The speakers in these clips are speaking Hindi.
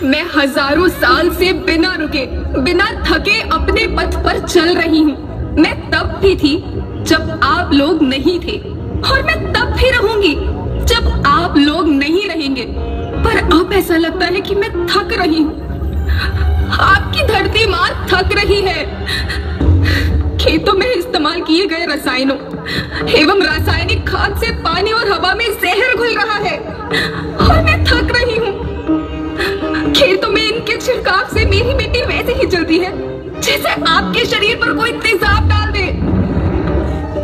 मैं हजारों साल से बिना रुके, बिना थके अपने पथ पर चल रही हूँ। मैं तब भी थी जब आप लोग नहीं थे, और मैं तब भी रहूंगी जब आप लोग नहीं रहेंगे। पर अब ऐसा लगता है कि मैं थक रही हूँ। आपकी धरती माँ थक रही है। खेतों में इस्तेमाल किए गए रसायनों एवं रासायनिक खाद से पानी और हवा में जहर घुल रहा है, और मैं थक रही हूँ। खेतों में इनके छिड़काव से मेरी मिट्टी वैसे ही जलती है जैसे आपके शरीर पर कोई तेजाब डाल दे।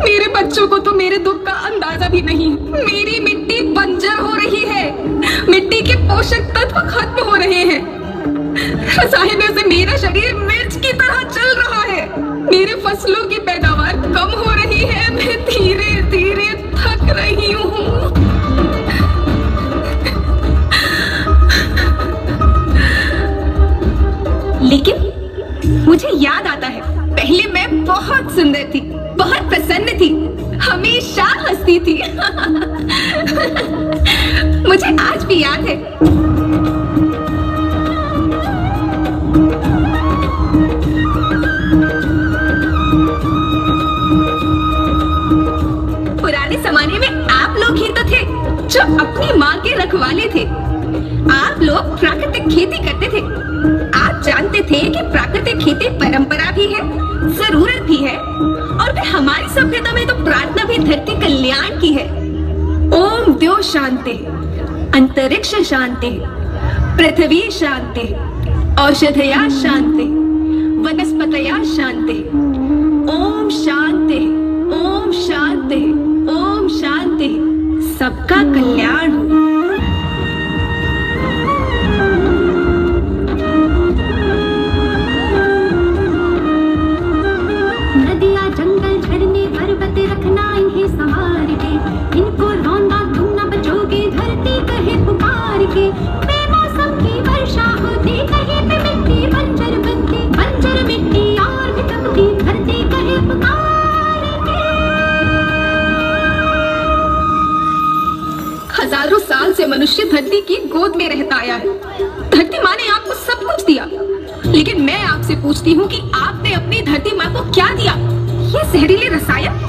मेरे बच्चों को तो मेरे दुख का अंदाजा भी नहीं। मेरी मिट्टी बंजर हो रही है, मिट्टी के पोषक तत्व खत्म हो रहे हैं। रसायनों से मेरा शरीर मिर्च की तरह चल रहा है। मेरे फसलों की पैदावार कम हो रही है। मैं धीरे धीरे थक रही हूँ। लेकिन मुझे याद आता है, पहले मैं बहुत सुंदर थी, बहुत प्रसन्न थी, हमेशा हंसती थी। मुझे आज भी याद है। पुराने जमाने में आप लोग ही तो थे जो अपनी माँ के रखवाले थे। आप लोग प्राकृतिक खेती करते थे। आप जानते थे कि प्राकृतिक खेती परंपरा भी है, जरूरत भी है, और फिर हमारी सभ्यता में तो प्रार्थना भी धरती कल्याण की है। ओम द्यो शांति, अंतरिक्ष शांति, पृथ्वी शांति, औषधया शांति, वनस्पतया शांति। ओम शांति, ओम शांति, ओम शांति। सबका कल्याण हो। इनको रौंदा तुम न बचोगे, धरती कहे पुकार के। बेमौसम की वर्षा होती, कहीं पे मिट्टी बंजर बनती, बंजर मिट्टी और भी तपती, धरती कहे पुकार के। हजारों साल से मनुष्य धरती की गोद में रहता आया है। धरती माँ ने आपको सब कुछ दिया, लेकिन मैं आपसे पूछती हूँ कि आपने अपनी धरती माँ को क्या दिया? ये जहरीले रसायन,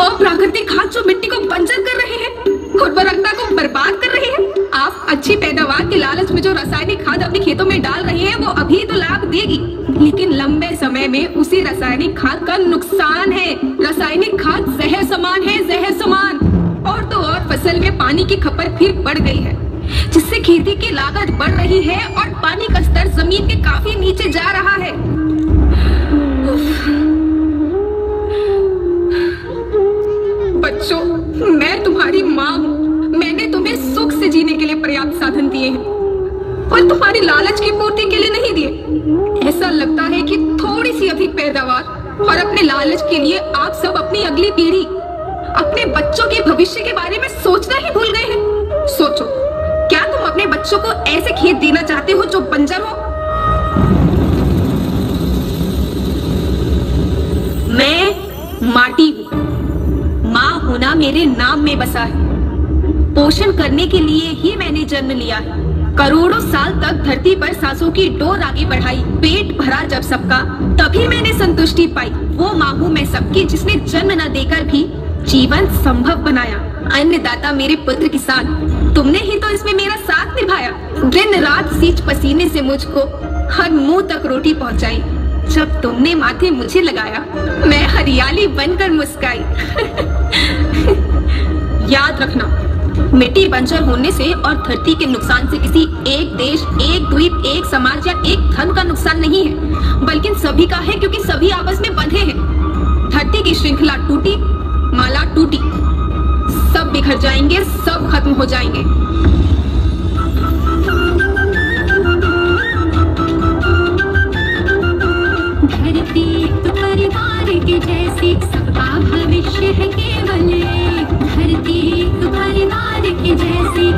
अप्राकृतिक खाद जो मिट्टी को बंजर कर रहे हैं, उर्वरकता को बर्बाद कर रहे हैं। आप अच्छी पैदावार के लालच में जो रासायनिक खाद अपने खेतों में डाल रहे हैं, वो अभी तो लाभ देगी, लेकिन लंबे समय में उसी रासायनिक खाद का नुकसान है। रासायनिक खाद जहर समान है, जहर समान। और तो और फसल में पानी की खपत फिर बढ़ गई है, जिससे खेती की लागत बढ़ रही है और पानी का स्तर जमीन के काफी नीचे जा रहा है। बच्चों, मैं तुम्हारी माँ हूँ। मैंने तुम्हें सुख से जीने के लिए पर्याप्त साधन दिए हैं, और तुम्हारी लालच की पूर्ति के लिए नहीं दिए। ऐसा लगता है कि थोड़ी सी अधिक पैदावार और अपने लालच के लिए आप सब अपनी अगली पीढ़ी, अपने बच्चों के भविष्य के बारे में सोचना ही भूल गए हैं। सोचो, क्या तुम अपने बच्चों को ऐसे खेत देना चाहते हो जो बंजर हो? मैं माटी हूँ। माँ होना मेरे नाम में बसा है। पोषण करने के लिए ही मैंने जन्म लिया है। करोड़ों साल तक धरती पर सांसों की डोर आगे बढ़ाई। पेट भरा जब सबका, तभी मैंने संतुष्टि पाई। वो माँ हूँ मैं सबकी, जिसने जन्म न देकर भी जीवन संभव बनाया। अन्नदाता मेरे पुत्र किसान, तुमने ही तो इसमें मेरा साथ निभाया। दिन रात सींच पसीने से मुझको हर मुंह तक रोटी पहुंचाई। जब तुमने माथे मुझे लगाया, मैं हरियाली बनकर मुस्काई। याद रखना, मिट्टी बंजर होने से और धरती के नुकसान से किसी एक देश, एक द्वीप, एक समाज या एक धन का नुकसान नहीं है, बल्कि सभी का है, क्योंकि सभी आपस में बंधे हैं। धरती की श्रृंखला टूटी, माला टूटी, सब बिखर जाएंगे, सब खत्म हो जाएंगे। धरती तो परिवार के जैसी, सबका भविष्य है केवल एक। धरती तो परिवार के जैसी।